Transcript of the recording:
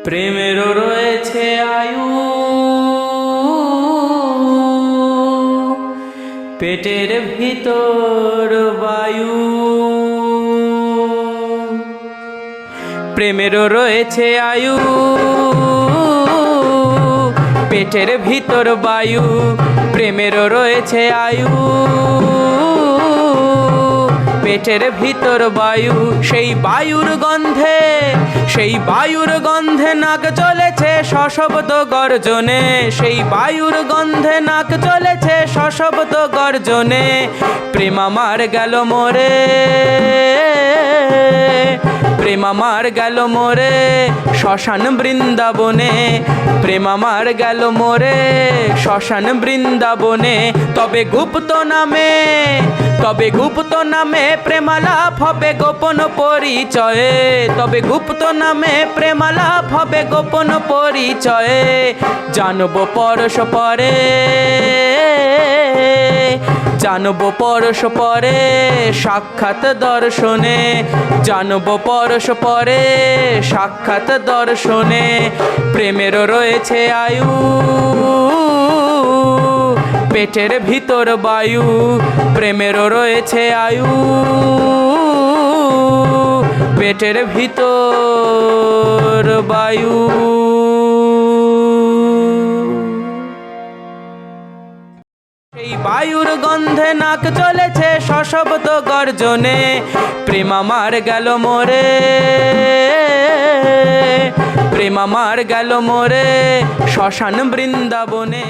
প্রেমেরও রয়েছে আয়ু, পেটের ভিতর বায়ু। প্রেমেরও রয়েছে আয়ু, পেটের ভিতর বায়ু। প্রেমেরও রয়েছে আয়ু, পেটের ভিতর বায়ু। সেই বায়ুর গন্ধে নাক চলেছে সশব্দ গর্জনে। সেই বায়ুর গন্ধে নাক চলেছে সশব্দ গর্জনে। প্রেম আমার গেল মরে, প্রেম আমার গেল মরে শ্মশান বৃন্দাবনে। প্রেম আমার গেল মরে শ্মশান বৃন্দাবনে। তবে গুপ্ত নামে প্রেমালাপ হবে গোপন পরিচয়ে। তবে গুপ্ত নামে প্রেমালাপ হবে গোপন পরিচয়ে। জানব পরশ পরে, জানব পরশ পরে সাক্ষাৎ দর্শনে। জানব পরশ পরে সাক্ষাৎ দর্শনে। প্রেমেরও রয়েছে আয়ু, পেটের ভিতর বায়ু। প্রেমেরও রয়েছে আয়ু, পেটের ভিতর বায়ু। সেই বায়ুর গন্ধে নাক চলেছে সশব্দ গর্জনে। প্রেম আমার গেল মরে, প্রেম আমার গেল মরে শ্মশান বৃন্দাবনে।